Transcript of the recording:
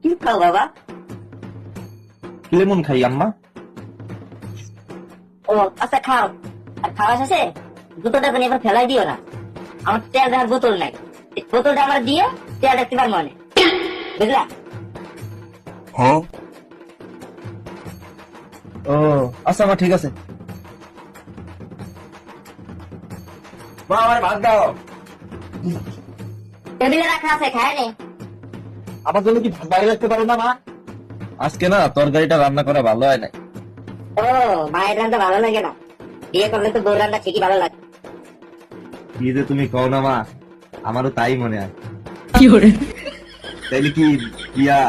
কি খাও বাবা? লেমন খাই আম্মা। ও আচ্ছা খাও। আর খাওয়া শেষে বোতলটা তুমি এবার ফেলাই দিও না। আমার তেল দেওয়ার বোতল নাই, এই বোতলটা আমার দিও, তেল দেখতে পার মনে, বুঝলা? ও আচ্ছা মা, ঠিক আছে। মা আমার ভাত দাও। টেবিলে রাখা আছে, খায় নে। আমার জন্য কি ভাত বাইরে রাখতে পারো না মা? আজকে না তরকারিটা রান্না করা ভালো হয় না। ও মায়ের রান্না ভালো লাগে না? বিয়ে করলে তো বউর রান্না ঠিকই ভালো লাগে। কি যে তুমি কও না মা, আমারও তাই মনে হয়। তাইলে কি বিয়া